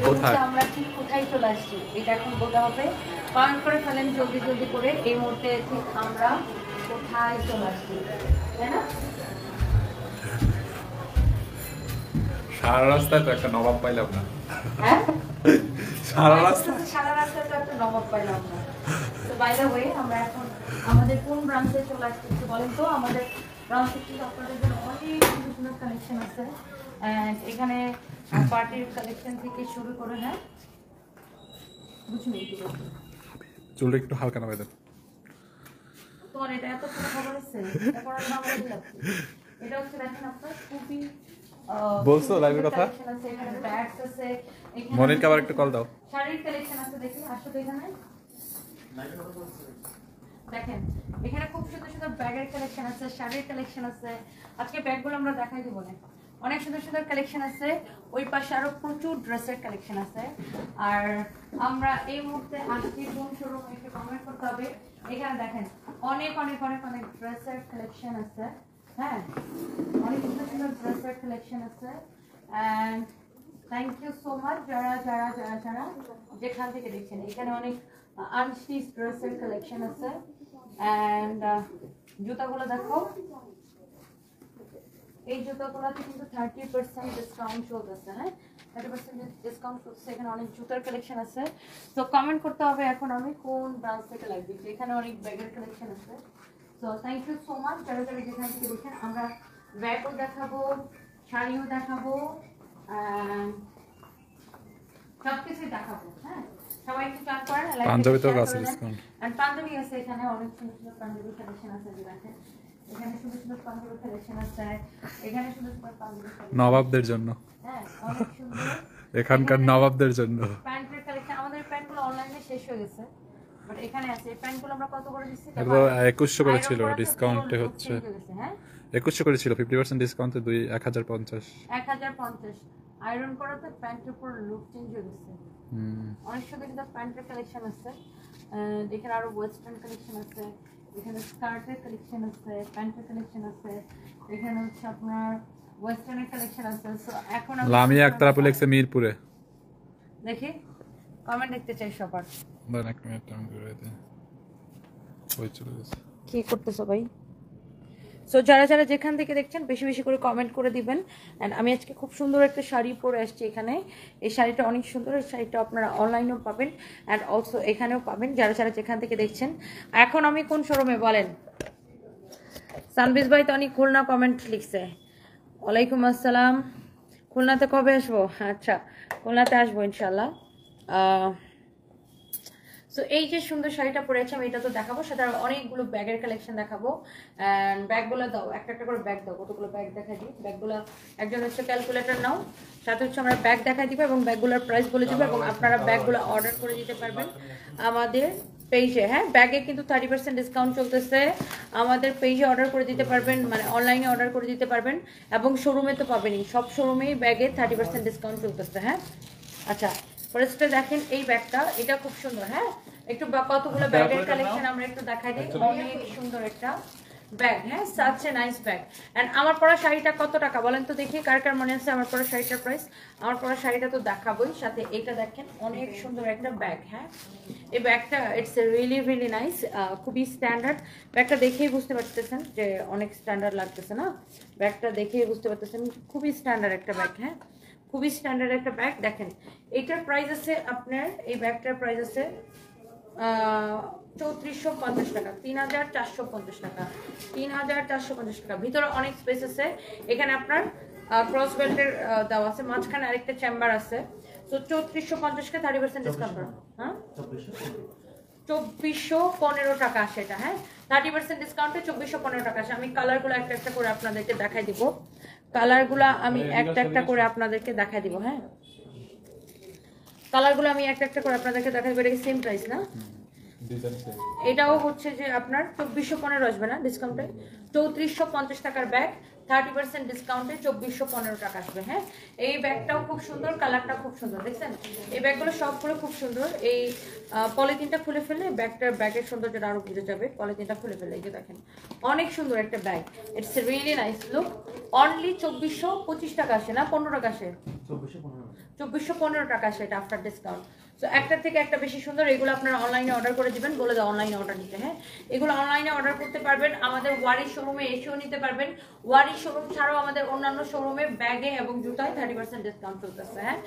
কোথায় আমরা ঠিক কোথায় চলে আসছি এটা এখন বলতে হবে। কমেন্ট করে ফেলেন জলদি জলদি করে, এই মুহূর্তে ঠিক আমরা কোথায় চলে আসছি, তাই না? সারা রাস্তায় তো একটা নবাব পাইলাম না। হ্যাঁ, সারা রাস্তা সারা রাস্তায় তো একটা নবাব পাইলাম না। তো বাই দ্য ওয়ে আমরা এখন আমাদের কোন ব্রাঞ্চে চলে আসছি একটু বলেন তো। আমাদের ব্রাঞ্চে কিন্তু আপনাদের জন্য অনেক সুন্দর সুন্দর কালেকশন আছে। এখানে পার্টির কালেকশন থেকে শুরু করে, হ্যাঁ বুঝুন কি বলছি, চুলটা একটু হালকা নামাই দেন। তোমার এটা এত পুরো খবর আছে, তারপর আমি নাম বলে দিলাম। এটা হচ্ছে দেখেন আপনার খুবই বলছো লাইভের কথা। কালেকশন আছে, এখানে ব্যাগস আছে, এখানে মনিরকে আবার একটু কল দাও। শাড়ির কালেকশন আছে, দেখি আসো তো এখানে দেখেন। এখানে খুব সুন্দর সুন্দর ব্যাগের কালেকশন আছে, শাড়ির কালেকশন আছে। আজকে ব্যাগগুলো আমরা দেখাই দিব না, অনেক সুন্দর সুন্দর কালেকশন আছে। ওই পাশে আরো প্রচুর ড্রেসের কালেকশন আছে। আর আমরা এই মুহূর্তে আজকে কোন শোরুমে একটু কমেন্ট করতে হবে। এখানে দেখেন অনেক অনেক অনেক অনেক ড্রেসের কালেকশন আছে, হ্যাঁ অনেক সুন্দর সুন্দর ড্রেসের কালেকশন আছে। And thank you so much যারা যারা যারা যারা যেখান থেকে দেখছেন। এখানে অনেক আনস্টিচ ড্রেসের কালেকশন আছে। এন্ড জুতাগুলো দেখো, এই জুতাগুলোতে কিন্তু 30% ডিসকাউন্ট চলতেছে, হ্যাঁ 30% ডিসকাউন্ট চলছে। এখানে অনেক জুতার কালেকশন আছে। তো কমেন্ট করতে হবে এখন আমি কোন ব্রাঞ্চ থেকে লাগবে। এখানে অনেক ব্যাগের কালেকশন আছে। So thank you so much যারা যারা যেখান থেকে দেখেন। আমরা ব্যাগও দেখাবো, শাড়িও দেখাবো, সবকিছুই দেখাবো, হ্যাঁ সবাই একটু প্ল্যান করেন। পাঞ্জাবি তো আছে ডিসকাউন্ট। আর পাঞ্জাবি আছে, এখানে অনেক সুন্দর সুন্দর পাঞ্জাবি কালেকশন আছে। দেখেন এখানে সুন্দর সুন্দর পাঞ্জাবি কালেকশন আছে, এখানে সুন্দর সুন্দর পাঞ্জাবি নবাবদের জন্য, হ্যাঁ অনেক সুন্দর এখানকার নবাবদের জন্য প্যান্টের কালেকশন। আমাদের প্যান্টগুলো অনলাইনে শেষ হয়ে গেছে, বাট এখানে আছে। এই প্যান্টগুলো আমরা কত করে দিচ্ছি? এটা 2100 করে ছিল, ডিসকাউন্টে হচ্ছে হ্যাঁ 2100 করে ছিল, 50% ডিসকাউন্টে 1050 1050। আয়রন করাতে প্যান্টের পুরো লুক চেঞ্জ হয়ে গেছে। অনেক সুন্দর সুন্দর প্যান্টের কালেকশন আছে। এখানে আরো ওয়েস্টার্ন কালেকশন আছে, এখানে স্কার্টের কালেকশন আছে, প্যান্টের কালেকশন আছে, এখানে হচ্ছে আপনার ওয়েস্টার্নের কালেকশন আছে। সো এখন লামিয়া আক্তার আপু লেখছে মিরপুরে। দেখি কমেন্ট দেখতে চাই সবার। দাঁড়ান এক মিনিট টাইম করে দিই। ওই চলে গেছে। কি করতেছো ভাই? সো যারা যারা যেখান থেকে দেখছেন বেশি বেশি করে কমেন্ট করে দিবেন। অ্যান্ড আমি আজকে খুব সুন্দর একটা শাড়ি পরে আসছি এখানে। এই শাড়িটা অনেক সুন্দর, এই শাড়িটা আপনারা অনলাইনেও পাবেন অ্যান্ড অলসো এখানেও পাবেন যারা যারা যেখান থেকে দেখছেন। এখন আমি কোন শোরুমে বলেন? সানবিজ ভাই তো অনেক খুলনা কমেন্ট লিখছে। ওয়ালাইকুম আসসালাম। খুলনাতে কবে আসবো? আচ্ছা খুলনাতে আসবো ইনশাল্লাহ। সো এই যে সুন্দর শাড়িটা পরে আছে আমি এটা তো দেখাবো, সাথে অনেকগুলো ব্যাগের কালেকশন দেখাবো। অ্যান্ড ব্যাগগুলো দাও, একটা একটা করে ব্যাগ দাও। কতগুলো ব্যাগ দেখাই দিই। ব্যাগগুলো একজন হচ্ছে ক্যালকুলেটর নাও, সাথে হচ্ছে আমরা ব্যাগ দেখাই দিব এবং ব্যাগগুলোর প্রাইস বলে দিব এবং আপনারা ব্যাগগুলো অর্ডার করে দিতে পারবেন আমাদের পেজে। হ্যাঁ ব্যাগে কিন্তু 30% ডিসকাউন্ট চলতেছে। আমাদের পেজে অর্ডার করে দিতে পারবেন, মানে অনলাইনে অর্ডার করে দিতে পারবেন এবং শোরুমে তো পাবেনই, সব শোরুমেই ব্যাগে 30% ডিসকাউন্ট চলতেছে। হ্যাঁ আচ্ছা ফার্স্টে দেখেন এই ব্যাগটা, এটা খুব সুন্দর। হ্যাঁ একটু কতগুলো ব্যাগের কালেকশন আমরা একটু দেখাই দিই। অনেক সুন্দর একটা ব্যাগ, হ্যাঁ such a nice bag. And আমার পরা শাড়িটা কত টাকা বলেন তো দেখি, কার কার মনে আছে আমার পরা শাড়িটার প্রাইস? আমার পরা শাড়িটা তো দেখাবোই, সাথে এটা দেখেন অনেক সুন্দর একটা ব্যাগ। হ্যাঁ এই ব্যাগটা ইটস রিয়েলি রিয়েলি নাইস, খুবই স্ট্যান্ডার্ড। ব্যাগটা দেখেই বুঝতে পারতেছেন যে অনেক স্ট্যান্ডার্ড লাগতেছে না? ব্যাগটা দেখেই বুঝতে পারতেছেন খুবই স্ট্যান্ডার্ড একটা ব্যাগ। হ্যাঁ খুবই স্ট্যান্ডার্ড একটা ব্যাগ। দেখেন এটার প্রাইস আছে আপনার, এই ব্যাগটার প্রাইস আছে 3450 টাকা, 3450 টাকা, 3450 টাকা। ভিতরে অনেক স্পেস আছে। এখানে আপনার ক্রস বেল্টের দেওয়া আছে, মাঝখানে আরেকটা চেম্বার আছে। তো 3450 কে 30% ডিসকাউন্ট করা, হ্যাঁ 2415 টাকা আসে এটা। হ্যাঁ 30% ডিসকাউন্টে 2415 টাকা আসে। আমি কালারগুলো একটা একটা করে আপনাদেরকে দেখাই দিব। কালারগুলো আমি একটা একটা করে আপনাদেরকে দেখাই দিব। হ্যাঁ কালারগুলো আমি একটা একটা করে আপনাদেরকে দেখাই দিব। এটা সেম প্রাইস না? এটাও হচ্ছে যে আপনার 2415 আসবে না ডিসকাউন্টে, 3450 টাকার ব্যাগ 30% ডিসকাউন্টে 2415 টাকা আসবে। হ্যাঁ, এই ব্যাগটাও খুব সুন্দর, কালারটা খুব সুন্দর, দেখছেন এই ব্যাগগুলো সবগুলো খুব সুন্দর। এই পলিথিনটা খুলে ফেললে ব্যাগের সৌন্দর্যটা আরো বুঝে যাবে। পলিথিনটা খুলে ফেলে এই যে দেখেন অনেক সুন্দর একটা bag, it's really nice look. Only 2425 টাকা আসে না 15 টাকা আসে, 2415 টাকা আসে এটা আফটার ডিসকাউন্ট। তো একটার থেকে একটা বেশি সুন্দর। এগুলো আপনারা অনলাইনে অর্ডার করে দিবেন, বলে দাও অনলাইনে অর্ডার নিতে। হ্যাঁ, এগুলো অনলাইনে অর্ডার করতে পারবেন, আমাদের ওয়ারি শোরুমে এসেও নিতে পারবেন। ওয়ারি শোরুম ছাড়াও আমাদের অন্যান্য শোরুমে ব্যাগে এবং জুতায় 30% ডিসকাউন্ট চলতেছে। হ্যাঁ,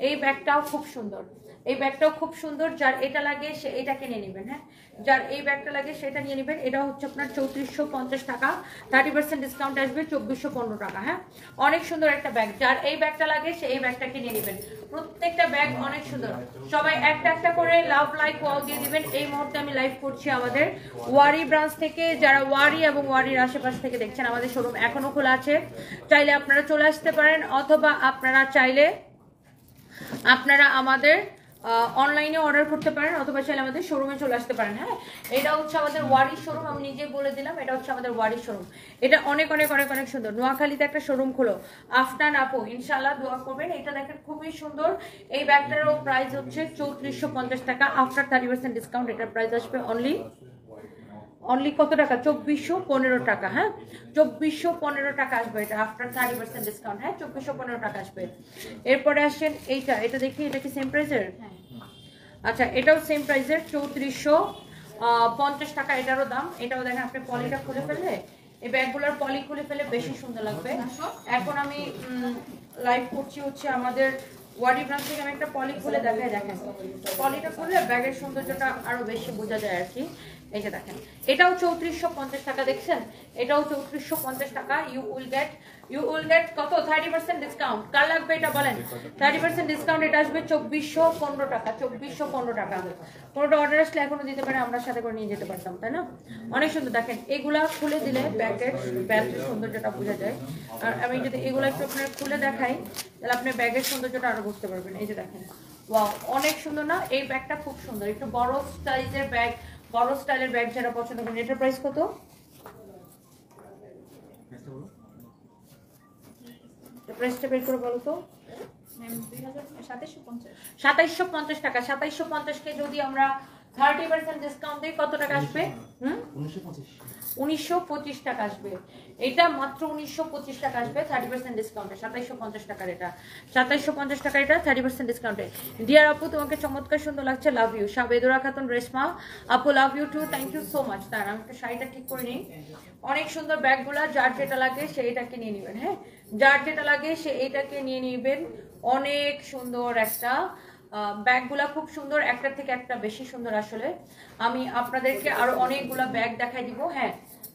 এই ব্যাগটাও খুব সুন্দর, এই ব্যাগটাও খুব সুন্দর। যার এটা লাগে সে এটা কিনে নেবেন। হ্যাঁ, যার এই ব্যাগটা লাগে সেটা নিয়ে নেবেন। এটা হচ্ছে আপনার 3450 টাকা, 30% ডিসকাউন্ট আসবে 2415 টাকা। হ্যাঁ, অনেক সুন্দর একটা ব্যাগ। যার এই ব্যাগটা লাগে সে এই ব্যাগটা কিনে নেবেন। প্রত্যেকটা ব্যাগ অনেক সুন্দর। সবাই একটা একটা করে লাভ লাইক ওয়াও দিয়ে দিবেন। এই মুহূর্তে আমি লাইভ করছি আমাদের ওয়ারি ব্রাঞ্চ থেকে। যারা ওয়ারি এবং ওয়ারির আশেপাশ থেকে দেখছেন, আমাদের শোরুম এখনো খোলা আছে, চাইলে আপনারা চলে আসতে পারেন, অথবা আপনারা চাইলে আপনারা আমাদের অনলাইনে অর্ডার করতে পারেন, অথবা চাইলে আমাদের শোরুমে চলে আসতে পারেন। হ্যাঁ, এটা হচ্ছে আমাদের ওয়ারি শোরুম, আমি নিজে বলে দিলাম এটা হচ্ছে আমাদের ওয়ারি শোরুম। এটা অনেক অনেক অনেক অনেক সুন্দর। নোয়াখালীতে একটা শোরুম খোলো, আফটান আপু, ইনশাআল্লাহ দোয়া করবেন। এটা দেখেন খুবই সুন্দর। এই ব্যাগটারও প্রাইস হচ্ছে 3450 টাকা, আফটার 30% ডিসকাউন্ট এটার প্রাইস আসবে অনলি কত টাকা, 2415 টাকা। হ্যাঁ, 2415 টাকা আসবে এটা আফটার 30% ডিসকাউন্ট। হ্যাঁ, 2415 টাকা আসবে। এরপরে আসেন এটা দেখি, এটা কি সেম প্রাইসের? আচ্ছা, এটাও সেম প্রাইসের 3450 টাকা এটারও দাম। এটাও দেখেন আপনি পলিটা খুলে ফেললে, এই ব্যাগগুলোর পলি খুলে ফেলে বেশি সুন্দর লাগবে। এখন আমি লাইভ করছি হচ্ছে আমাদের ওয়ারি ব্রাঞ্চ থেকে। আমি একটা পলি খুলে দেখাই, দেখেন পলিটা খুললে ব্যাগের সৌন্দর্যটা আরো বেশি বোঝা যায় আর কি। এই যে দেখেন এটাও 3450 টাকা, দেখছেন এটাও 3450 টাকা। ইউ উইল গেট কত, 30% ডিসকাউন্ট। কার লাগবে এটা বলেন? 30% ডিসকাউন্ট এটা আসবে 2415 টাকা, 2415 টাকা। কোনোটা অর্ডার আসলে এখনো দিতে পারে, আমরা সাথে করে নিয়ে যেতে পারতাম, তাই না? অনেক সুন্দর। দেখেন এগুলা খুলে দিলে ব্যাগের সৌন্দর্যটা বোঝা যায়। আর আমি যদি এগুলো একটু আপনার খুলে দেখাই, তাহলে আপনি ব্যাগের সৌন্দর্যটা আরো বুঝতে পারবেন। এই যে দেখেন, ওয়াও অনেক সুন্দর না? এই ব্যাগটা খুব সুন্দর, একটু বড় সাইজের ব্যাগ, বড় স্টাইলের ব্যাগ যারা পছন্দ করেন। এটার প্রাইস কত? প্রাইসটা বের করে বলো তো। 2750 টাকা। 2750 কে যদি আমরা 30% ডিসকাউন্ট দিই কত টাকা আসবে? 1925 টাকা আসবে। এটা মাত্র 1925 টাকা আসবে 30% ডিসকাউন্টে। 2750 টাকার এটা, 2750 টাকা এটা 30% ডিসকাউন্টে। ডিয়ার আপু, তোমাকে চমৎকার সুন্দর লাগছে, লাভ ইউ। সাবেদুরা খাতুন রেশমা আপু, love you too, thank you so much. তার আমি একটা শাড়িটা ঠিক করে নিই। অনেক সুন্দর ব্যাগগুলা, যার যেটা লাগে সে এটাকে নিয়ে নেবেন। হ্যাঁ, যার যেটা লাগে সে এটাকে নিয়ে নেবেন। অনেক সুন্দর একটা ব্যাগগুলা, খুব সুন্দর, একটার থেকে একটা বেশি সুন্দর। আসলে আমি আপনাদেরকে আরো অনেকগুলা ব্যাগ দেখাই দিব। হ্যাঁ,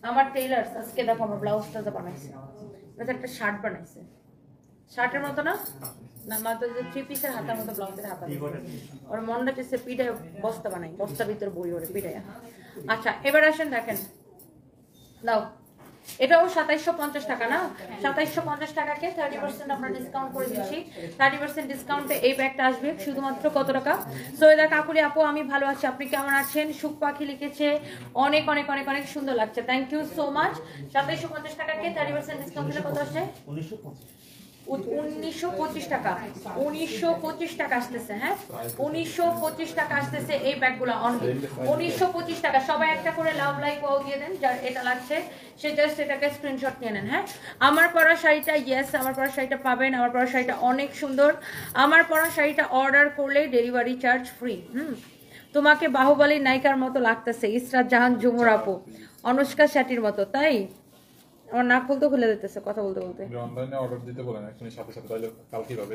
আমার টেইলার্স আজকে দেখো আমার ব্লাউজটা বানাইছে, এটা একটা শার্ট বানাইছে, শার্টের মতো না, না মাত্র যে 3 পিসের হাতার মতো ব্লাউজের হাতা। ওর মনটা চেয়েছে পিঠায় বস্তা বানাই, বস্তা ভিতরে বই ওরে পিঠায়। আচ্ছা, এবার আসেন দেখেন, দাও এটাও 2750 টাকা না? 2750 টাকাকে 30% আমরা ডিসকাউন্ট করে দিচ্ছি। 30% ডিসকাউন্টে এই ব্যাগটা আসবে শুধুমাত্র কত টাকা? সৈয়দা কাকুলি আপু, আমি ভালো আছি, আপনি কেমন আছেন? সুখ পাখি লিখেছে, অনেক অনেক অনেক অনেক সুন্দর লাগছে, থ্যাংক ইউ সো মাচ। 2750 টাকাকে 30% ডিসকাউন্ট দিলে কত আসে? 1925 টাকা। 1925 টাকা আসতেছে। হ্যাঁ, 1925 টাকা আসতেছে এই ব্যাগগুলো অনলি 1925 টাকা। সবাই একটা করে লাভ লাইক ওয়াও দিয়ে দেন, যার এটা লাগছে সে জাস্ট এটাকে স্ক্রিনশট নিয়ে নেন। হ্যাঁ, আমার পরা শাড়িটা, ইয়েস আমার পরা শাড়িটা পাবেন। আমার পরা শাড়িটা অনেক সুন্দর। আমার পরা শাড়িটা অর্ডার করলে ডেলিভারি চার্জ ফ্রি। তোমাকে বাহুবলীর নায়িকার মতো লাগতেছে, ইসরাত জাহান ঝুমুর আপু, অনুষ্কা শেট্টির মতো, তাই? আমার নাক বলতে খুলে দিতেছে কথা বলতে বলতে। অনলাইনে অর্ডার দিতে বলেন এখনই সাথে সাথে, তাহলে কালকে পাবে।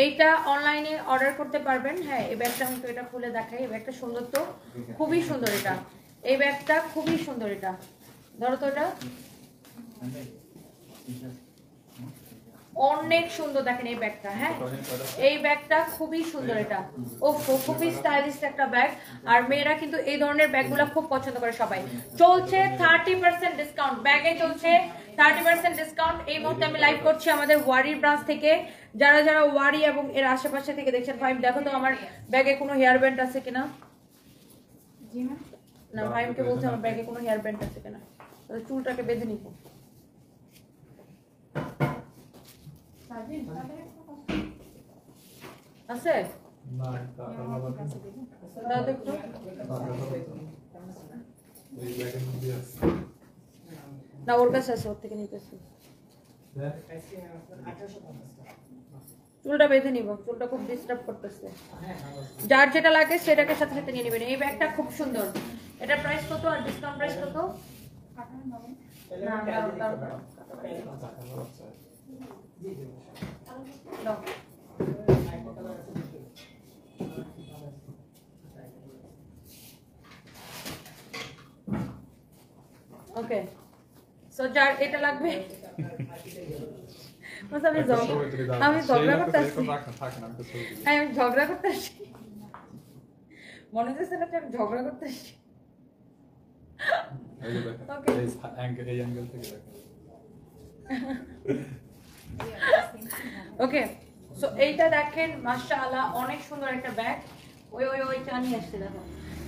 এইটা অনলাইনে অর্ডার করতে পারবেন। হ্যাঁ, এই ব্যাগটা আমি তো এটা খুলে দেখাই। এই ব্যাগটা সুন্দর তো, খুবই সুন্দর এটা, এই ব্যাগটা খুবই সুন্দর। এটা ধরো তো, এটা অনেক সুন্দর, দেখেন এই ব্যাগটা। হ্যাঁ, এই ব্যাগটা খুবই সুন্দর, এটা ও খুবই স্টাইলিশ একটা ব্যাগ। আর মেয়েরা কিন্তু এই ধরনের ব্যাগগুলো খুব পছন্দ করে সবাই। চলছে 30% ডিসকাউন্ট, ব্যাগে চলছে 30% ডিসকাউন্ট। এই মুহূর্তে আমি লাইভ করছি আমাদের ওয়ারির ব্রাঞ্চ থেকে। যারা যারা ওয়ারি এবং এর আশেপাশে থেকে দেখছেন, ভাই দেখো তো আমার ব্যাগে কোনো হেয়ার ব্যান্ড আছে কিনা। না, ভাইকে বলছে আমার ব্যাগে কোনো হেয়ার ব্যান্ড আছে কিনা, চুলটাকে বেঁধে নিব। আছে না কাটা লাগবে দাও তো একটু এই ব্যাগের মধ্যে আছে না ওর কাছে আছে ওর থেকে নিতেছি চুলটা বেঁধে নিব চুলটা খুব ডিস্টার্ব করতেছে যার যেটা লাগে সেটাকে সাথে সাথে নিয়ে নেবেন এই ব্যাগটা খুব সুন্দর এটা প্রাইস কত আর ডিসকাউন্ট প্রাইস কত না দাও ওকে সো যার এটা লাগবে আমি ঝগড়া করতে আসছি আমি ঝগড়া করতে আসছি মনে হচ্ছে না আমি ঝগড়া করতে আসছি ওকে সো এইটা দেখেন মাশাআল্লাহ অনেক সুন্দর একটা ব্যাগ ওইটা নিয়ে আসছে দেখো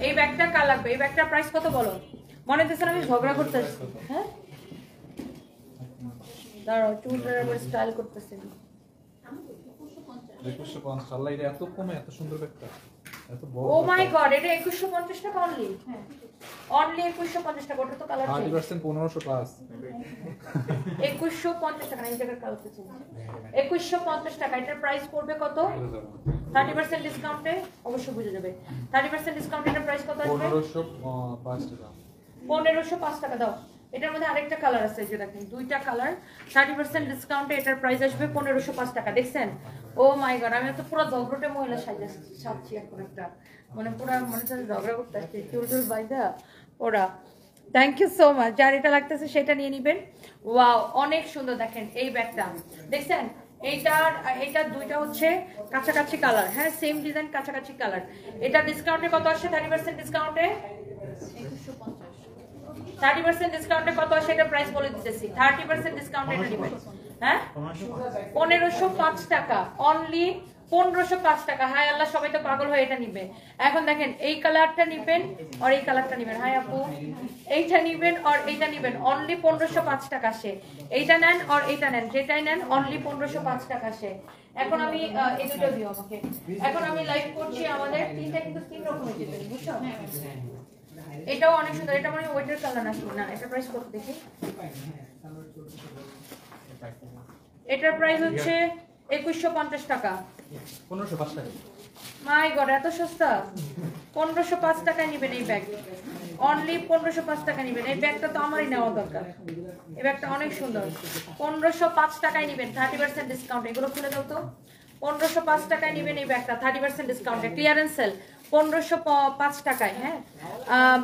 এই ব্যাগটা কার লাগবে এই ব্যাগটার প্রাইস কত বলো মনে হচ্ছে আমি ঝগড়া করতে আসছি হ্যাঁ দাঁড়াও চুলটার আবার স্টাইল করতেছি 2150 আল্লাহ এটা এত কমে এত সুন্দর ব্যাগটা এত বড় ও মাই গড এটা 2150 টাকা অনলি হ্যাঁ অনলি 2150 টাকা ওটা তো কালার 30% 1500 প্লাস 2150 টাকা এই জায়গার কালার আছে 2150 টাকা এটার প্রাইস পড়বে কত 30% ডিসকাউন্টে অবশ্যই বুঝে যাবে 30% ডিসকাউন্টে এটার প্রাইস কত আসবে 1505 টাকা 1505 টাকা দাও এটার মধ্যে আরেকটা কালার আছে যে দেখেন দুইটা কালার 30% ডিসকাউন্টে এটার প্রাইস আসবে 1505 টাকা দেখছেন ও মাই গড আমি তো পুরো ঝগড়টে মহিলা সাজছি এখন একটা মানে পুরো মনে হচ্ছে ঝগড়া করতে আসছি চুল বাইদা ওরা থ্যাংক ইউ সো মাচ যার এটা লাগতেছে সেটা নিয়ে নেবেন ওয়াও অনেক সুন্দর দেখেন এই ব্যাগটা দেখছেন এইটা দুইটা হচ্ছে কাছাকাছি কালার হ্যাঁ সেম ডিজাইন কাছাকাছি কালার এটা ডিসকাউন্টে কত আসে 30% ডিসকাউন্টে 30% ডিসকাউন্টে কত আসে এটা প্রাইস বলে দিতেছি 30% ডিসকাউন্টে এটা দিবেন হ্যাঁ 1505 টাকা অনলি 1505 টাকা হাই আল্লাহ সবাই তো পাগল হয়ে এটা নিবে এখন দেখেন এই কালারটা নেবেন আর এই কালারটা নেবেন হাই আপু এইটা নেবেন আর এইটা নেবেন অনলি 1505 টাকা আসে এইটা নেন আর এইটা নেন যেটাই নেন অনলি 1505 টাকা আসে এখন আমি এই দুটো দিও আমাকে এখন আমি লাইভ করছি আমাদের তিনটা কিন্তু তিন রকমের দিবেন বুঝছো এটাও অনেক সুন্দর এটা মানে ওয়েটার কালার নাকি না এটা প্রাইস কত দেখি এটার প্রাইস হচ্ছে 2150 টাকা 1505 টাকা মাই গড এত সস্তা 1505 টাকায় নেবেন এই ব্যাগ অনলি 1505 টাকা নেবেন এই ব্যাগটা তো আমারই নেওয়া দরকার এই ব্যাগটা অনেক সুন্দর 1505 টাকায় নেবেন 30% ডিসকাউন্ট এগুলো খুলে দাও তো 1505 টাকায় নেবেন এই ব্যাগটা 30% ডিসকাউন্টে ক্লিয়ারেন্স সেল 1505 টাকায় হ্যাঁ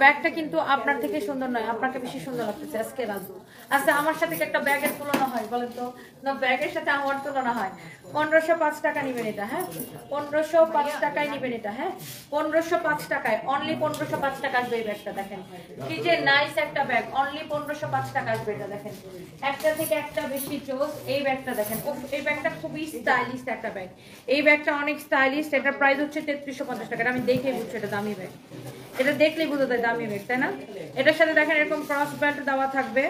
ব্যাগটা কিন্তু আপনার থেকে সুন্দর নয় আপনাকে বেশি সুন্দর লাগতেছে আজকে রাজু আচ্ছা আমার সাথে কি একটা ব্যাগের তুলনা হয় বলেন তো না ব্যাগের সাথে আমার তুলনা হয় 1505 টাকা নেবেন এটা হ্যাঁ 1505 টাকায় নেবেন এটা হ্যাঁ 1505 টাকায় অনলি 1505 টাকা আসবে এই ব্যাগটা দেখেন কি যে নাইস একটা ব্যাগ অনলি 1505 টাকা আসবে এটা দেখেন একটা থেকে একটা বেশি চোজ এই ব্যাগটা দেখেন এই ব্যাগটা খুবই স্টাইলিশ একটা ব্যাগ এই ব্যাগটা অনেক স্টাইলিশ এটার প্রাইস হচ্ছে 3350 টাকা আমি দেখেই বুঝছি এটা দামি ব্যাগ এটা দেখলেই বুঝতে যায় দামি ব্যাগ তাই না এটার সাথে দেখেন এরকম ক্রস বেল্ট দেওয়া থাকবে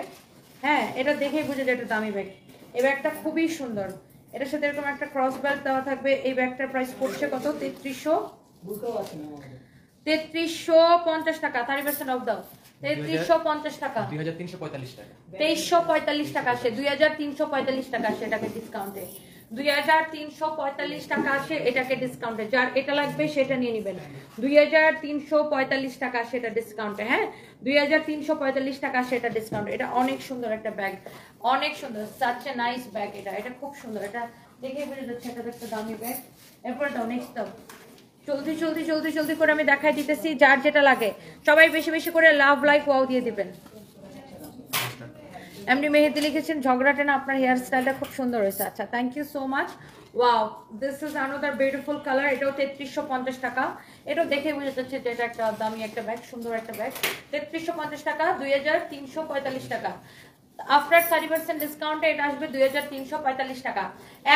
হ্যাঁ এটা দেখেই বুঝে যায় এটা দামি ব্যাগ এই ব্যাগটা খুবই সুন্দর এটার সাথে এরকম একটা ক্রস বেল্ট দেওয়া থাকবে এই ব্যাগটার প্রাইস পড়ছে কত 3350 টাকা 30% অফ দাও 3350 টাকা 2345 টাকা 2345 টাকা আসে 2345 টাকা আসে এটাকে ডিসকাউন্টে 2345 টাকা আসে এটাকে ডিসকাউন্টে যার এটা লাগবে সেটা নিয়ে নেবেন 2345 টাকা আসে এটা ডিসকাউন্টে হ্যাঁ 2345 টাকা আসে এটা ডিসকাউন্টে এটা অনেক সুন্দর একটা ব্যাগ অনেক সুন্দর সাচ এ নাইস ব্যাগ এটা খুব সুন্দর এটা দেখে বুঝে যাচ্ছে এটা একটা দামি ব্যাগ এরপর দাও নেক্সট দাও জলদি করে আমি দেখাই দিতেছি যার যেটা লাগে সবাই বেশি বেশি করে লাভ লাইক ওয়াও দিয়ে দিবেন এমডি মেহেদি লিখেছেন ঝগড়াটা না আপনার হেয়ার স্টাইলটা খুব সুন্দর হয়েছে আচ্ছা thank you so much wow this is another beautiful colour এটাও 3350 টাকা এটাও দেখে বোঝা যাচ্ছে যে এটা একটা দামি একটা ব্যাগ সুন্দর একটা ব্যাগ 3350 টাকা 2345 টাকা আফটার 30% ডিসকাউন্টে এটা আসবে 2345 টাকা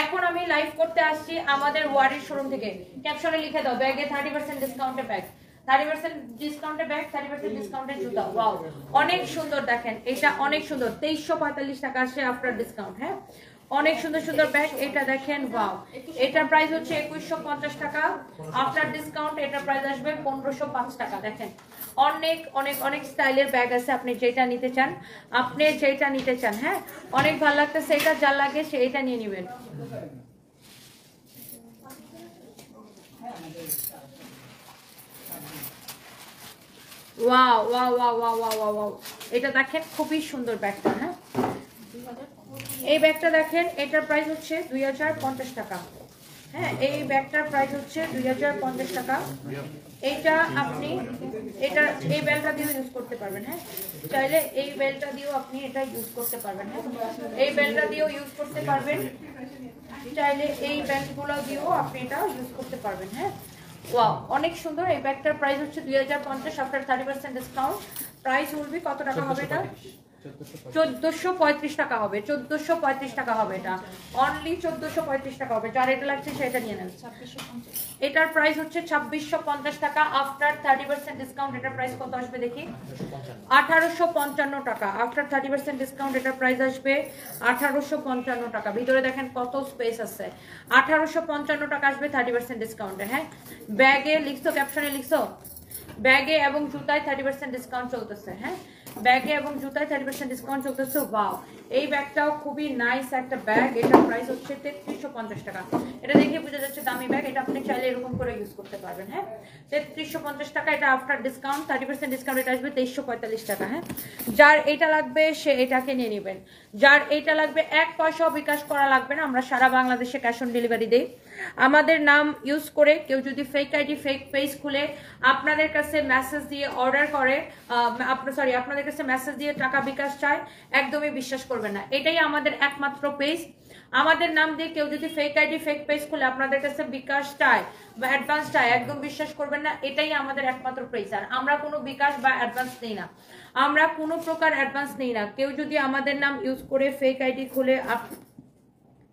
এখন আমি লাইভ করতে আসছি আমাদের ওয়ারির শোরুম থেকে ক্যাপশনে লিখে দাও ব্যাগে 30% ডিসকাউন্টে ব্যাগ 30% ডিসকাউন্টে ব্যাগ 30% ডিসকাউন্টে জুতা ওয়াও অনেক সুন্দর দেখেন এটা অনেক সুন্দর 2345 টাকা আসে আফটার ডিসকাউন্ট হ্যাঁ অনেক সুন্দর সুন্দর ব্যাগ। এটা দেখেন, ওয়াও, এটার প্রাইস হচ্ছে 2150 টাকা। আফটার ডিসকাউন্ট এটার প্রাইস আসবে 1505 টাকা। দেখেন অনেক অনেক অনেক স্টাইলের ব্যাগ আছে, আপনি যেটা নিতে চান, আপনি যেটা নিতে চান। হ্যাঁ, অনেক ভালো লাগতেছে, এটা যা লাগে সে এটা নিয়ে নেবেন। Wow wow wow wow wow wow, এটা দেখেন খুবই সুন্দর ব্যাগটা। হ্যাঁ, এই ব্যাগটা দেখেন, এটার প্রাইস হচ্ছে 2050 টাকা। হ্যাঁ, এই ব্যাগটার প্রাইস হচ্ছে 2050 টাকা। এইটা আপনি এই বেলটা দিয়েও ইউজ করতে পারবেন। হ্যাঁ, চাইলে এই বেলটা দিয়েও আপনি এটা ইউজ করতে পারবেন। হ্যাঁ, এই বেলটা দিয়েও ইউজ করতে পারবেন, চাইলে এই ব্যাগগুলো দিয়েও আপনি এটা ইউজ করতে পারবেন। হ্যাঁ, ওয়াও, অনেক সুন্দর। এই ব্যাগটার প্রাইস হচ্ছে 2050। আফটার 30% ডিসকাউন্ট প্রাইস উঠবে কত টাকা হবে? এটা 1435 টাকা হবে। 1435 টাকা হবে, এটা অনলি 1435 টাকা হবে। যার এটা লাগছে সেটা নিয়ে নেন। এটার প্রাইস হচ্ছে 2650 টাকা। আফটার 30% ডিসকাউন্ট এটার প্রাইস কত আসবে দেখি? 1855 টাকা। আফটার 30% ডিসকাউন্ট এটার প্রাইস আসবে 1855 টাকা। ভিতরে দেখেন কত স্পেস আছে। 1855 টাকা আসবে 30% ডিসকাউন্টে। হ্যাঁ, ব্যাগে লিখছো, ক্যাপশনে লিখছো, ব্যাগে এবং জুতায় 30% ডিসকাউন্ট চলতেছে। হ্যাঁ, ব্যাগে এবং জুতায় 30% ডিসকাউন্ট চলতেছে। ওয়াও, এই ব্যাগটাও খুবই নাইস একটা ব্যাগ। এটার প্রাইস হচ্ছে 3350 টাকা। এটা দেখে বোঝা যাচ্ছে দামি ব্যাগ। এটা আপনি চাইলে এরকম করে ইউজ করতে পারবেন। হ্যাঁ, 3350 টাকা। এটা আফটার ডিসকাউন্ট 30% ডিসকাউন্ট এটা আসবে 2345 টাকা। হ্যাঁ, যার এটা লাগবে সে এটাকে নিয়ে নেবেন। যার এটা লাগবে 1 পয়সাও বিকাশ করা লাগবে না। আমরা সারা বাংলাদেশে ক্যাশ অন ডেলিভারি দেই। আমাদের নাম ইউজ করে কেউ যদি ফেক আইডি, ফেক পেজ খুলে আপনাদের কাছে মেসেজ দিয়ে অর্ডার করে, আপনাদের কাছে মেসেজ দিয়ে টাকা বিকাশ চায়, একদমই বিশ্বাস করবেন না। এটাই আমাদের একমাত্র পেজ। আমাদের নাম দিয়ে কেউ যদি ফেক আইডি, ফেক পেজ খুলে আপনাদের কাছে বিকাশ চায় বা অ্যাডভান্স চায়, একদম বিশ্বাস করবেন না। এটাই আমাদের একমাত্র পেজ। আর আমরা কোনো বিকাশ বা অ্যাডভান্স নেই না, আমরা কোনো প্রকার অ্যাডভান্স নেই না। কেউ যদি আমাদের নাম ইউজ করে ফেক আইডি খুলে,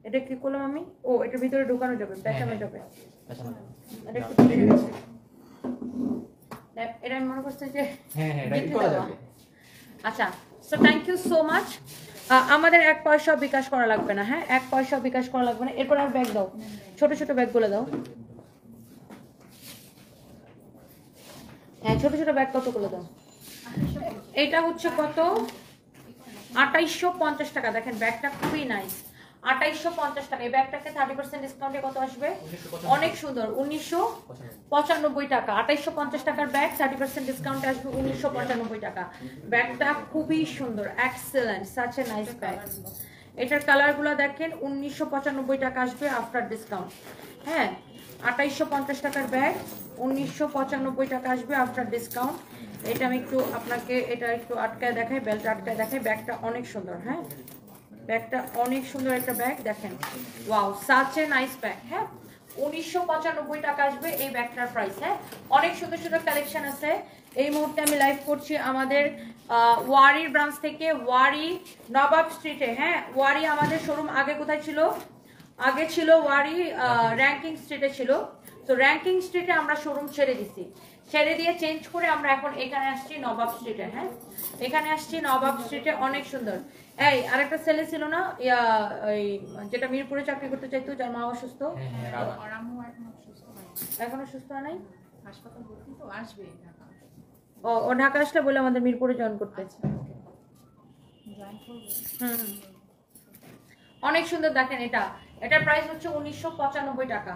এটা কি করলাম আমি? ও, এটার ভিতরে ঢোকানো যাবে, পেঁচানো যাবে। এটা একটু কেটে গেছে। এটা আমি মনে করছি যে আচ্ছা। So thank you so much. আমাদের 1 পয়সা বিকাশ করা লাগবে না। হ্যাঁ, 1 পয়সা বিকাশ করা লাগবে না। এরপর আর ব্যাগ দাও, ছোট ছোট ব্যাগগুলো দাও। হ্যাঁ, ছোট ছোট ব্যাগ কতগুলো দাও? এটা হচ্ছে কত? 2850 টাকা। দেখেন ব্যাগটা খুবই নাইস, 2850 টাকা। এই ব্যাগটাকে 30% ডিসকাউন্টে কত আসবে? অনেক সুন্দর, 1995 টাকা। 2850 টাকার ব্যাগ 30% ডিসকাউন্টে আসবে 1995 টাকা। ব্যাগটা খুবই সুন্দর, excellent, such a nice bag. এটার কালারগুলো দেখেন। 1995 টাকা আসবে আফটার ডিসকাউন্ট। হ্যাঁ, 2850 টাকার ব্যাগ 1995 টাকা আসবে আফটার ডিসকাউন্ট। এটা আমি একটু আপনাকে এটা একটু আটকায় দেখাই, বেল্ট আটকায় দেখাই। ব্যাগটা অনেক সুন্দর। হ্যাঁ, ব্যাগটা অনেক সুন্দর একটা ব্যাগ। দেখেন, wow, such a nice bag. হ্যাঁ, 1995 টাকা আসবে এই ব্যাগটার প্রাইস। হ্যাঁ, অনেক সুন্দর সুন্দর কালেকশন আছে। এই মুহূর্তে আমি লাইভ করছি আমাদের ওয়ারির ব্রাঞ্চ থেকে, ওয়ারি নবাব স্ট্রিটে। হ্যাঁ, ওয়ারি আমাদের শোরুম আগে কোথায় ছিল? আগে ছিল ওয়ারি র্যাঙ্কিং স্ট্রিটে ছিল। তো র্যাঙ্কিং স্ট্রিটে আমরা শোরুম ছেড়ে দিছি, ছেড়ে দিয়ে চেঞ্জ করে আমরা এখন এখানে আসছি নবাব স্ট্রিটে। হ্যাঁ, এখানে আসছি নবাব স্ট্রিটে। অনেক সুন্দর। এই আরেকটা ছেলে ছিল না, ওই যেটা মিরপুরে চাকরি করতে চাইতো, যার মা অসুস্থ, এখনো সুস্থ হয় নাই, হাসপাতাল ভর্তি, তো আসবে ঢাকা। ও ঢাকা আসলে বলে আমাদের মিরপুরে জয়েন করতে। অনেক সুন্দর। দেখেন এটার প্রাইস হচ্ছে 1995 টাকা।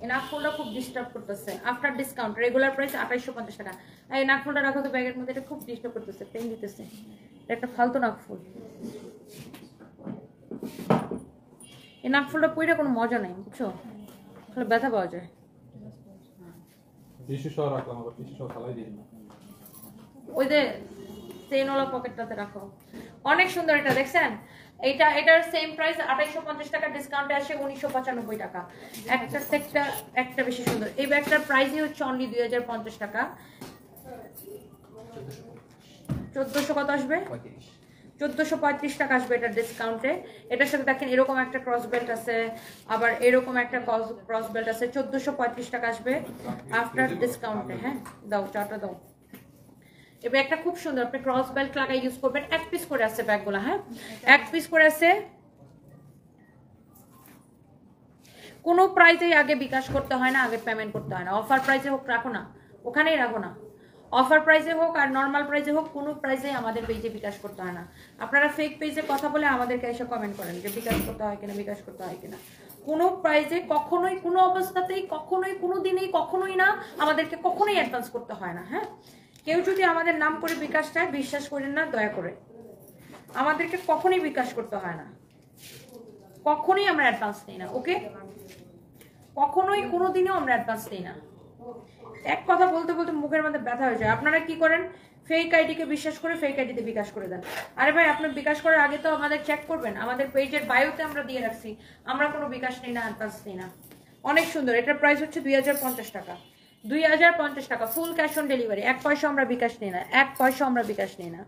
এই নাকফুলটা খুব ডিস্টার্ব করতেছে। আফটার ডিসকাউন্ট রেগুলার প্রাইস 2850 টাকা। এই নাকফুলটা রাখো তো ব্যাগের মধ্যে, এটা খুব ডিস্টার্ব করতেছে, পেন দিতেছে। এটা একটা ফালতু নাকফুল। এই নাকফুলটা পইরে কোনো মজা নাই, বুঝছো, তাহলে ব্যথা পাওয়া যায়। ওই যে চেনওয়ালা পকেটটাতে রাখো। অনেক সুন্দর। এটা দেখছেন, এটার সেম প্রাইস 2850 টাকা, ডিসকাউন্টে আসে 1995 টাকা। একটা থেকে একটা বেশি সুন্দর। এই ব্যাগটার প্রাইসই হচ্ছে অনলি 2050 টাকা। 1400 কত আসবে? 1435 টাকা আসবে এটা ডিসকাউন্টে। এটার সাথে দেখেন এরকম একটা ক্রস বেল্ট আছে, আবার এরকম একটা ক্রস বেল্ট আছে। 1435 টাকা আসবে আফটার ডিসকাউন্টে। হ্যাঁ, দাও চাটা দাও। এই ব্যাগটা খুব সুন্দর, আপনি ক্রস বেল্ট লাগাই ইউজ করবেন। 1 পিস করে আছে ব্যাগগুলো। হ্যাঁ, 1 পিস করে আছে। কোনো প্রাইসেই আগে বিকাশ করতে হয় না, আগে পেমেন্ট করতে হয় না। অফার প্রাইসে হোক রাখো না, ওখানেই রাখো না। অফার প্রাইসে হোক আর নর্মাল প্রাইসে হোক, কোনো প্রাইসেই আমাদের পেজে বিকাশ করতে হয় না। আপনারা ফেক পেজে কথা বলে আমাদেরকে এসে কমেন্ট করেন যে বিকাশ করতে হয় কিনা, বিকাশ করতে হয় কিনা। কোনো প্রাইসে কখনোই, কোনো অবস্থাতেই, কখনোই, কোনো দিনেই, কখনোই না, আমাদেরকে কখনোই অ্যাডভান্স করতে হয় না। হ্যাঁ, কেউ যদি আমাদের নাম করে বিকাশ চায়, বিশ্বাস করেন না দয়া করে, আমাদেরকে কখনোই বিকাশ করতে হয় না, কখনোই আমরা অ্যাডভান্স নিই না। ওকে, কখনোই কোনোদিনও আমরা অ্যাডভান্স নিই না। এক কথা বলতে বলতে মুখের মধ্যে ব্যথা হয়ে যায়। আপনারা কি করেন, ফেক আইডিকে বিশ্বাস করে ফেক আইডিতে বিকাশ করে দেন। আরে ভাই, আপনি বিকাশ করার আগে তো আমাদের চেক করবেন, আমাদের পেজের বায়োতে আমরা দিয়ে রাখছি আমরা কোনো বিকাশ নিই না, অ্যাডভান্স নিই না। অনেক সুন্দর, এটার প্রাইস হচ্ছে 2050 টাকা। 2050 টাকা, ফুল ক্যাশ অন ডেলিভারি। 1 পয়সা আমরা বিকাশ নিই না, 1 পয়সা আমরা বিকাশ নিই না,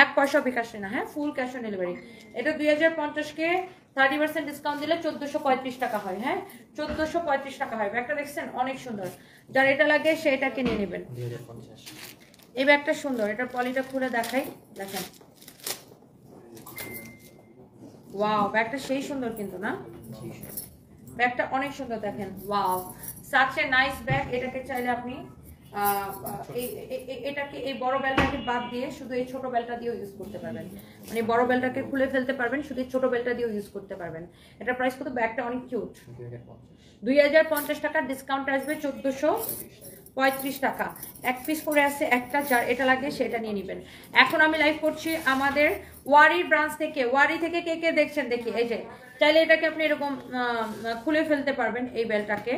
1 পয়সা বিকাশ নিই না। হ্যাঁ, ফুল ক্যাশ অন ডেলিভারি। এটা 2050-কে 30% ডিসকাউন্ট দিলে 1435 টাকা হয়। হ্যাঁ, 1435 টাকা হয়। ব্যাগটা দেখছেন অনেক সুন্দর, যার এটা লাগে সে এটাকে নিয়ে নেবেন। 2050 এই ব্যাগটা সুন্দর, এটার পলিটা খুলে দেখাই, দেখেন। ওয়াও, ব্যাগটা সেই সুন্দর কিন্তু না, ব্যাগটা অনেক সুন্দর দেখেন। Wow, such a nice bag. এটাকে চাইলে আপনি এটাকে, এই বড় বেলটাকে বাদ দিয়ে শুধু এই ছোট বেলটা দিয়েও ইউজ করতে পারবেন। মানে বড় বেলটাকে খুলে ফেলতে পারবেন, শুধু ছোট বেলটা দিয়েও ইউজ করতে পারবেন। এটা প্রাইস কত? ব্যাগটা অনেক কিউট। 2050 টাকার ডিসকাউন্ট আসবে 1435 টাকা। 1 পিস করে আছে একটা, যার এটা লাগে সেটা নিয়ে নেবেন। এখন আমি লাইভ করছি আমাদের ওয়ারি ব্রাঞ্চ থেকে। ওয়ারি থেকে কে কে দেখছেন দেখি। এই যে, চাইলে এটাকে আপনি এরকম খুলে ফেলতে পারবেন। এই বেলটাকে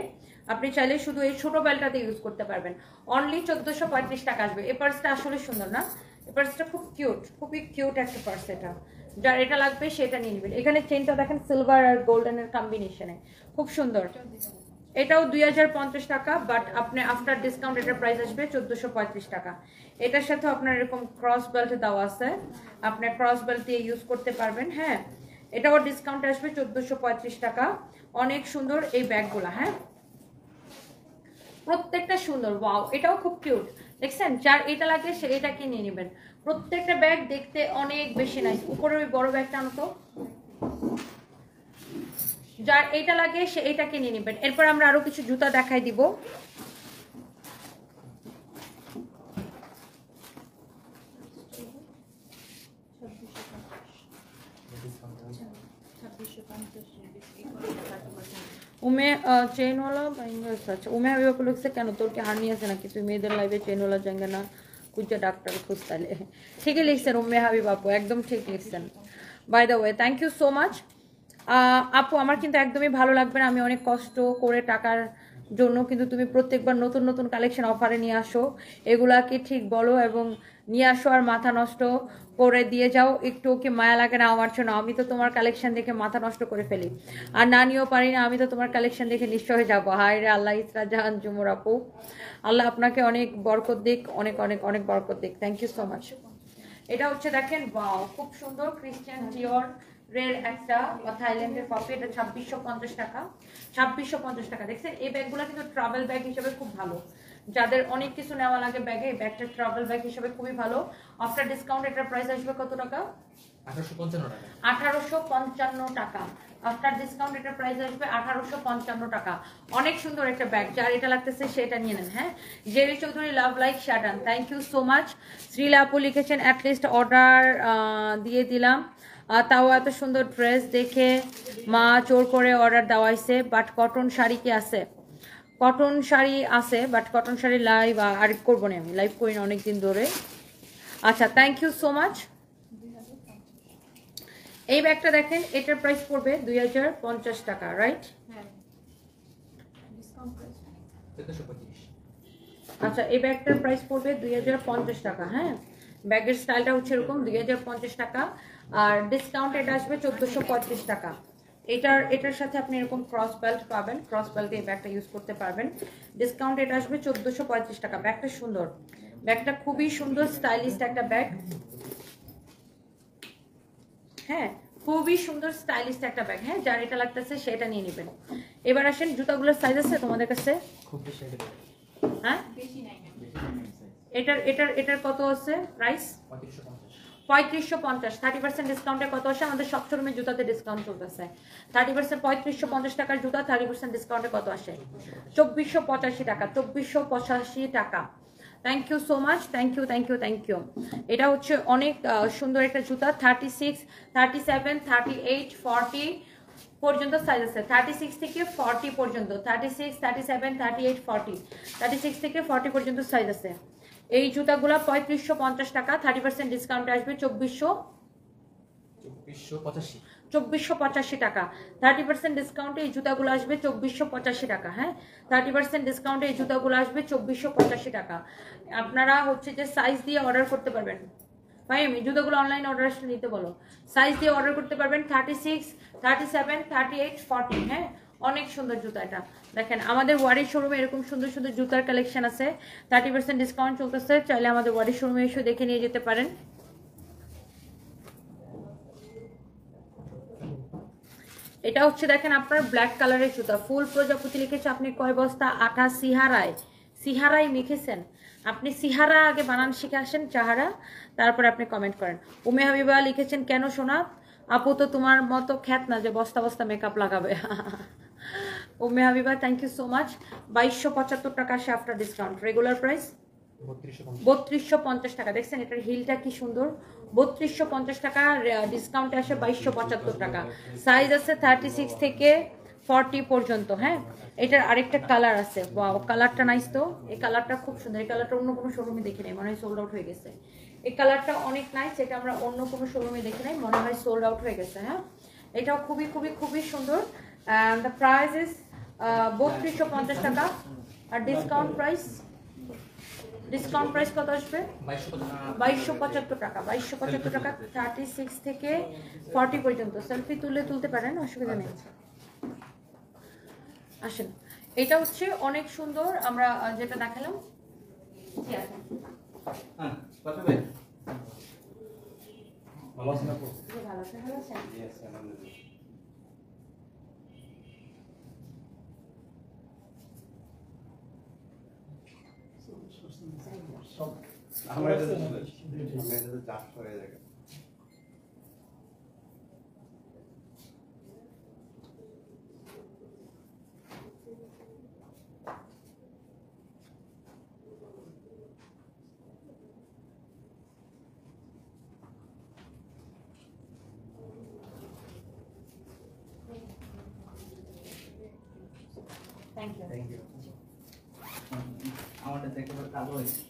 আপনি চাইলে শুধু এই ছোট বেলটাতে ইউজ করতে পারবেন। অনলি 1435 টাকা আসবে। এই পার্সটা আসলে সুন্দর না? এই পার্সটা খুব কিউট, খুবই কিউট একটা পার্স। এটা যার এটা লাগবে সেটা নিয়ে নেবেন। এখানে চেনটা দেখেন সিলভার আর গোল্ডেনের কম্বিনেশনে, খুব সুন্দর। এটাও 2050 টাকা, বাট আপনি আফটার ডিসকাউন্ট এটার প্রাইস আসবে 1435 টাকা। এটার সাথে আপনার এরকম ক্রস বেল্ট দেওয়া আছে, আপনি ক্রস বেল্ট দিয়ে ইউজ করতে পারবেন। হ্যাঁ, এটাও ডিসকাউন্ট আসবে 1435 টাকা। অনেক সুন্দর এই ব্যাগগুলো। হ্যাঁ, প্রত্যেকটা সুন্দর। ওয়াও, এটাও খুব কিউট। দেখছেন, যার এটা লাগে সে এটাকে নিয়ে নেবেন। প্রত্যেকটা ব্যাগ দেখতে অনেক বেশি নাইস। উপরে ওই বড় ব্যাগটা আনো তো। যার এটা লাগে সে এটাকে নিয়ে নেবেন। এরপর আমরা আরো কিছু জুতা দেখাই দিব। উমে চেইনওয়ালা আচ্ছা, উমে হাবিবা লিখছে কেন তোর কি হার নিয়ে আছে নাকি, তুই মেয়েদের লাইভে চেইনওয়ালা জাঙ্গে না কুচা ডাক্তার খুঁজতালে। ঠিকই লিখছেন উম্মে হাবিব আপু, একদম ঠিক লিখছেন। By the way, thank you so much আপু। আমার কিন্তু একদমই ভালো লাগবে না, আমি অনেক কষ্ট করে টাকার জন্য, কিন্তু তুমি প্রত্যেকবার নতুন নতুন কালেকশন অফারে নিয়ে আসো। এগুলা কি ঠিক বলো? এবং নিয়ে আসো আর মাথা নষ্ট করে দিয়ে যাও, একটু কি মায়া লাগে না আমার জন্য? আমি তো তোমার কালেকশন দেখে মাথা নষ্ট করে ফেলি, আর না নিয়েও পারি না। আমি তো তোমার কালেকশন দেখে নিশ্চয় যাবো। হায় রে আল্লাহ, ইসরা জাহান জুমুর আপু, আল্লাহ আপনাকে অনেক বরকত দিক, অনেক অনেক অনেক বরকত দিক। Thank you so much. এটা হচ্ছে দেখেন, ওয়াও, খুব সুন্দর ক্রিশ্চিয়ান ডিওর রের একটা থাইল্যান্ডের কপি। এটা 2650 টাকা। 2650 টাকা। দেখছেন, এই ব্যাগগুলো কিন্তু ট্রাভেল ব্যাগ হিসেবে খুব ভালো। যাদের অনেক কিছু নেওয়া লাগে ব্যাগে, এই ব্যাগটা ট্রাভেল ব্যাগ হিসেবে খুবই ভালো। আফটার ডিসকাউন্ট এটার প্রাইস আসবে কত টাকা? 1855 টাকা। 1855 টাকা। আফটার ডিসকাউন্ট এটার প্রাইস আসবে 1855 টাকা। অনেক সুন্দর একটা ব্যাগ, যার এটা লাগতেছে সেটা নিয়ে নেন। হ্যাঁ, জেরি চৌধুরী লাভ লাইক শাটান, thank you so much. Shreela আপু লিখেছেন অ্যাটলিস্ট অর্ডার দিয়ে দিলাম, তাও এত সুন্দর ড্রেস দেখে মা জোর করে অর্ডার দেওয়াইছে। বাট কটন শাড়ি কি আছে? কটন শাড়ি আছে, বাট কটন শাড়ি লাইভ আর করবো না, আমি লাইভ করি না অনেকদিন ধরে। আচ্ছা, থ্যাংক ইউ সো মাচ। এই ব্যাগটা দেখেন, এটার প্রাইস পড়বে 2050 টাকা, রাইট? আচ্ছা, এই ব্যাগটার প্রাইস পড়বে 2050 টাকা। হ্যাঁ, ব্যাগের স্টাইলটা হচ্ছে এরকম, 2050 টাকা। আর ডিসকাউন্ট এটা আসবে 1435 টাকা। এটার সাথে আপনি এরকম ক্রস বেল্ট পাবেন, ক্রস বেল্ট দিয়ে ব্যাগটা ইউজ করতে পারবেন। ডিসকাউন্ট এটা আসবে 1435 টাকা। ব্যাগটা সুন্দর, ব্যাগটা খুবই সুন্দর, স্টাইলিশ একটা ব্যাগ। হ্যাঁ, খুবই সুন্দর স্টাইলিশ একটা ব্যাগ। হ্যাঁ, যার এটা লাগতেছে সেটা নিয়ে নেবেন। এবার আসেন, জুতাগুলোর সাইজ আছে তোমাদের কাছে? খুব বেশি না। হ্যাঁ, এটার কত আছে প্রাইস? 3550 30% ডিসকাউন্টে কত আসে? আমাদের সব শোরুমে জুতাতে ডিসকাউন্ট চলতেছে 30% 3550 টাকার জুতা 30% ডিসকাউন্টে কত আসে? 2485 টাকা 2485 টাকা। Thank you so much, thank you thank you thank you. এটা হচ্ছে অনেক সুন্দর একটা জুতা 36 37 38 40 পর্যন্ত সাইজ আছে, 36 থেকে 40 পর্যন্ত, 36 37 38 40, 36 থেকে 40 পর্যন্ত সাইজ আছে। এই জুতাগুলো 3550 টাকা, 30% ডিসকাউন্টে আসবে 2485 টাকা। 30% ডিসকাউন্টে এই জুতাগুলো আসবে 2485 টাকা। হ্যাঁ, 30% ডিসকাউন্টে এই জুতাগুলো আসবে 2485 টাকা। আপনারা হচ্ছে যে সাইজ দিয়ে অর্ডার করতে পারবেন। ভাই আমি জুতোগুলো অনলাইন অর্ডার আসলে নিতে বলো, সাইজ দিয়ে অর্ডার করতে পারবেন 36 37 38 40। হ্যাঁ, অনেক সুন্দর জুতা। এটা দেখেন আমাদের ওয়ারি শোরুমে এরকম সুন্দর সুন্দর জুতার কালেকশন আছে, 30% ডিসকাউন্ট চলতেছে, চাইলে আমাদের ওয়ারি শোরুমে এসে দেখে নিয়ে যেতে পারেন। এটা হচ্ছে দেখেন আপনার ব্ল্যাক কালারের জুতা, ফুল প্রজাপতি লিখেছে। আপনি কয় বস্তা আটা সিহারায় মেখেছেন? আপনি সিহারা আগে বানান শিখে আসেন, চাহারা, তারপরে আপনি কমেন্ট করেন। উমে হাবিবা লিখেছেন কেন সোনা আপু তো তোমার মতো খ্যাত না যে বস্তা বস্তা মেকআপ লাগাবে। Umme Habiba thank you so much. 2275 টাকা আসে আফটার ডিসকাউন্ট, রেগুলার প্রাইস 3250 টাকা। দেখছেন এটার হিলটা কি সুন্দর, 3250 টাকা, ডিসকাউন্টে আসে 2275 টাকা। সাইজ আছে 36 থেকে 40 পর্যন্ত। হ্যাঁ, এটার আরেকটা কালার আছে, ওয়াও কালারটা নাইস তো, এই কালারটা খুব সুন্দর। এই কালারটা অন্য কোনো শোরুমে দেখি নাই, মনে হয় সোল্ড আউট হয়ে গেছে। এই কালারটা অনেক নাইস, এটা আমরা অন্য কোনো শোরুমে দেখি নাই, মনে হয় সোল্ড আউট হয়ে গেছে। হ্যাঁ, এটাও খুবই খুবই খুবই সুন্দর। অ্যান্ড দ্য প্রাইস ইজ 3250 টাকা। আর ডিসকাউন্ট প্রাইস কত আসবে? 2275 টাকা। 2275 টাকা, 36 থেকে 40 পর্যন্ত। সেলফি তুলতে পারেন, অসুবিধা নেই। আসেন, এটা হচ্ছে অনেক সুন্দর, আমরা যেটা দেখালাম। ভালো আছেন আপু? ভালো আছেন? ভালো আছেন? আমরা এটা চাষ হয়ে যাবে। Thank you. আমাদের দেখে কালো হয়েছে।